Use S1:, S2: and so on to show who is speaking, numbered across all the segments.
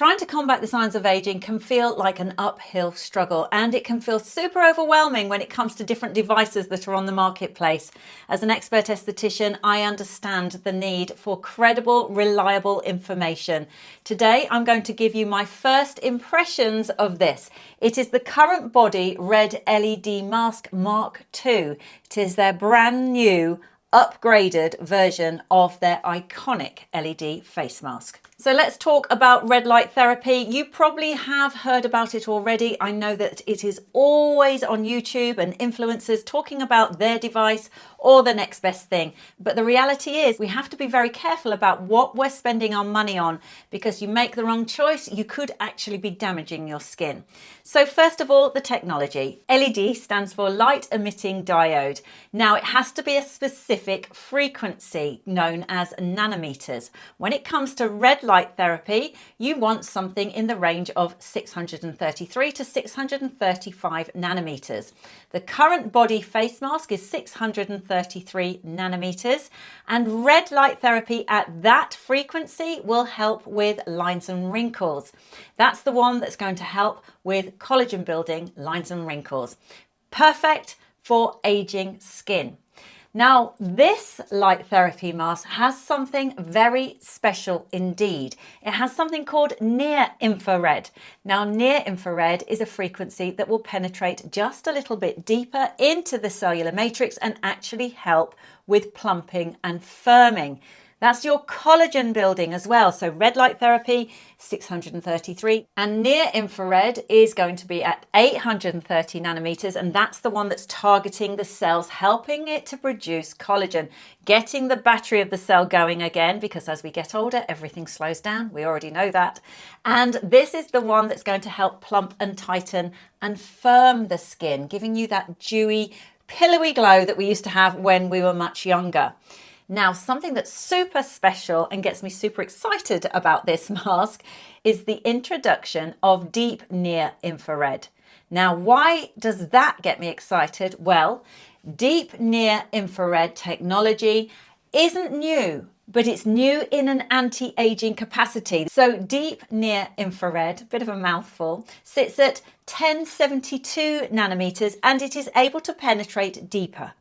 S1: Trying to combat the signs of aging can feel like an uphill struggle, and it can feel super overwhelming when it comes to different devices that are on the marketplace. As an expert esthetician, I understand the need for credible, reliable information. Today, I'm going to give you my first impressions of this. It is the CurrentBody Red LED Mask Mark II. It is their brand new upgraded version of their iconic LED face mask. So let's talk about red light therapy. You probably have heard about it already. I know that it is always on YouTube and influencers talking about their device or the next best thing. But the reality is we have to be very careful about what we're spending our money on, because you make the wrong choice, you could actually be damaging your skin. So first of all, the technology. LED stands for light emitting diode. Now it has to be a specific frequency known as nanometers. When it comes to red light therapy, you want something in the range of 633 to 635 nanometers. The CurrentBody face mask is 633 nanometers, and red light therapy at that frequency will help with lines and wrinkles. That's the one that's going to help with collagen building lines and wrinkles. Perfect for aging skin. Now, this light therapy mask has something very special indeed. It has something called near infrared. Now, near infrared is a frequency that will penetrate just a little bit deeper into the cellular matrix and actually help with plumping and firming. That's your collagen building as well. So red light therapy, 633, and near infrared is going to be at 830 nanometers. And that's the one that's targeting the cells, helping it to produce collagen, getting the battery of the cell going again, because as we get older, everything slows down. We already know that. And this is the one that's going to help plump and tighten and firm the skin, giving you that dewy, pillowy glow that we used to have when we were much younger. Now, something that's super special and gets me super excited about this mask is the introduction of deep near infrared. Now, why does that get me excited? Well, deep near infrared technology isn't new, but it's new in an anti-aging capacity. So deep near infrared, bit of a mouthful, sits at 1072 nanometers, and it is able to penetrate deeper.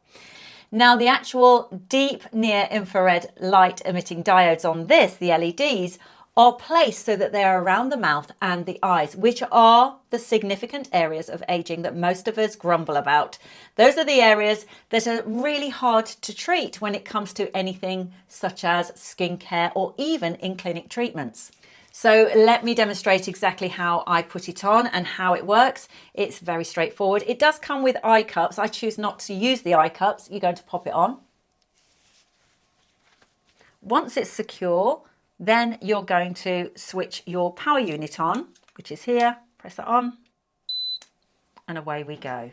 S1: Now, the actual deep near infrared light emitting diodes on this, the LEDs, are placed so that they are around the mouth and the eyes, which are the significant areas of aging that most of us grumble about. Those are the areas that are really hard to treat when it comes to anything such as skincare or even in clinic treatments. So let me demonstrate exactly how I put it on and how it works. It's very straightforward. It does come with eye cups. I choose not to use the eye cups. You're going to pop it on. Once it's secure, then you're going to switch your power unit on, which is here. Press that on, and away we go.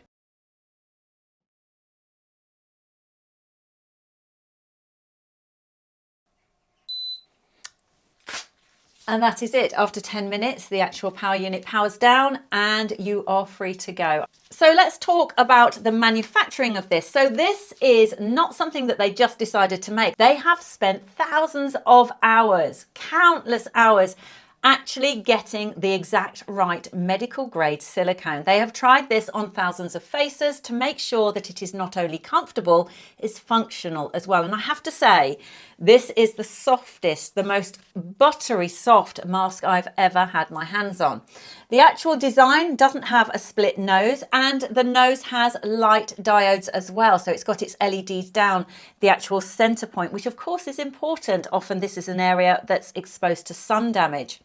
S1: And that is it. After 10 minutes, the actual power unit powers down and you are free to go. So let's talk about the manufacturing of this. So this is not something that they just decided to make. They have spent thousands of hours, countless hours, actually getting the exact right medical grade silicone. They have tried this on thousands of faces to make sure that it is not only comfortable, it's functional as well. And I have to say, this is the softest, the most buttery soft mask I've ever had my hands on. The actual design doesn't have a split nose, and the nose has light diodes as well. So it's got its LEDs down the actual center point, which of course is important. Often this is an area that's exposed to sun damage.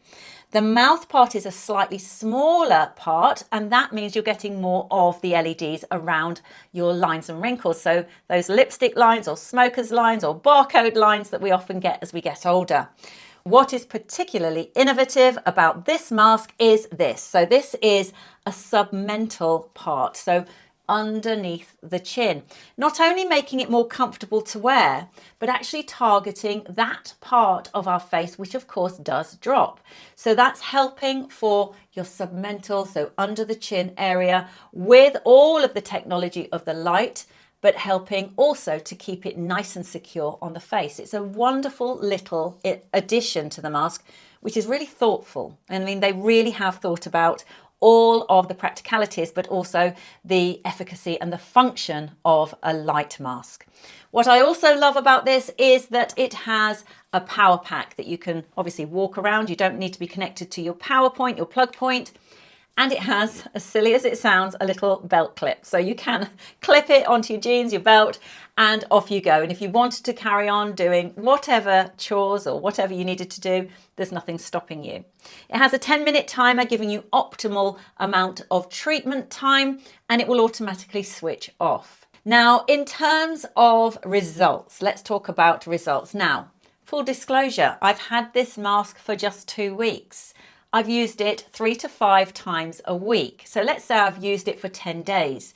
S1: The mouth part is a slightly smaller part, and that means you're getting more of the LEDs around your lines and wrinkles. So those lipstick lines or smoker's lines or barcode lines that we often get as we get older. What is particularly innovative about this mask is this. So this is a submental part. So underneath the chin, not only making it more comfortable to wear, but actually targeting that part of our face, which of course does drop. So that's helping for your submental, so under the chin area, with all of the technology of the light, but helping also to keep it nice and secure on the face. It's a wonderful little addition to the mask, which is really thoughtful. I mean, they really have thought about all of the practicalities, but also the efficacy and the function of a light mask. What I also love about this is that it has a power pack that you can obviously walk around. You don't need to be connected to your power point, your plug point. And it has, as silly as it sounds, a little belt clip. So you can clip it onto your jeans, your belt, and off you go. And if you wanted to carry on doing whatever chores or whatever you needed to do, there's nothing stopping you. It has a 10-minute timer giving you optimal amount of treatment time, and it will automatically switch off. Now, in terms of results, let's talk about results. Now, full disclosure, I've had this mask for just 2 weeks. I've used it 3 to 5 times a week. So let's say I've used it for 10 days.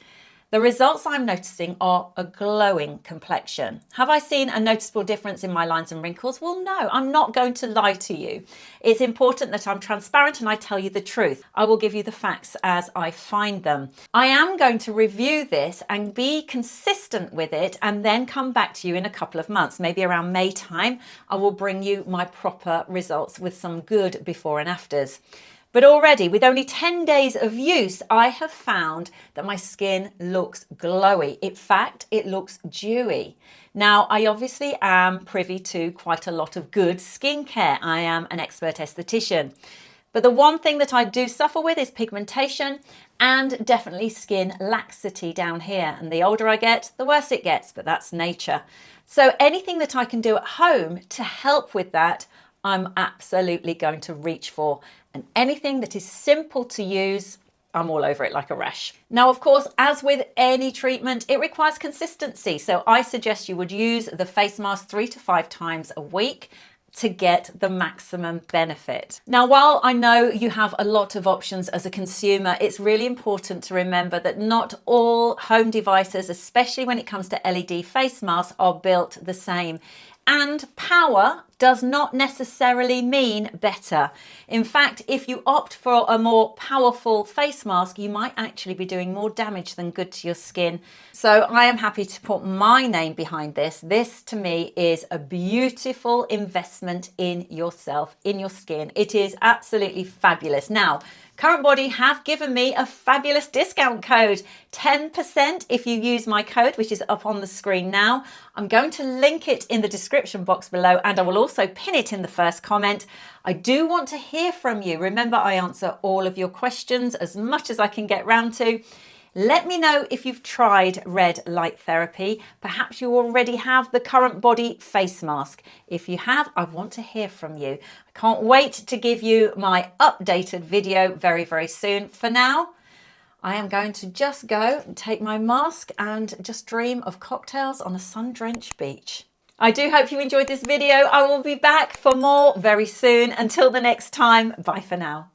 S1: The results I'm noticing are a glowing complexion. Have I seen a noticeable difference in my lines and wrinkles? Well, no, I'm not going to lie to you. It's important that I'm transparent and I tell you the truth. I will give you the facts as I find them. I am going to review this and be consistent with it and then come back to you in a couple of months, maybe around May time. I will bring you my proper results with some good before and afters. But already, with only 10 days of use, I have found that my skin looks glowy. In fact, it looks dewy. Now, I obviously am privy to quite a lot of good skincare. I am an expert esthetician. But the one thing that I do suffer with is pigmentation and definitely skin laxity down here. And the older I get, the worse it gets, but that's nature. So anything that I can do at home to help with that, I'm absolutely going to reach for. And anything that is simple to use, I'm all over it like a rash. Now, of course, as with any treatment, it requires consistency. So I suggest you would use the face mask 3 to 5 times a week to get the maximum benefit. Now, while I know you have a lot of options as a consumer, it's really important to remember that not all home devices, especially when it comes to LED face masks, are built the same. And power does not necessarily mean better. In fact, if you opt for a more powerful face mask, you might actually be doing more damage than good to your skin. So I am happy to put my name behind this. This to me is a beautiful investment in yourself, in your skin. It is absolutely fabulous. Now, CurrentBody have given me a fabulous discount code, 10% if you use my code, which is up on the screen now. I'm going to link it in the description box below, and I will also pin it in the first comment. I do want to hear from you. Remember, I answer all of your questions as much as I can get round to. Let me know if you've tried red light therapy. Perhaps you already have the CurrentBody face mask. If you have, I want to hear from you. I can't wait to give you my updated video very, very soon. For now, I am going to just go and take my mask and just dream of cocktails on a sun-drenched beach. I do hope you enjoyed this video. I will be back for more very soon. Until the next time, bye for now.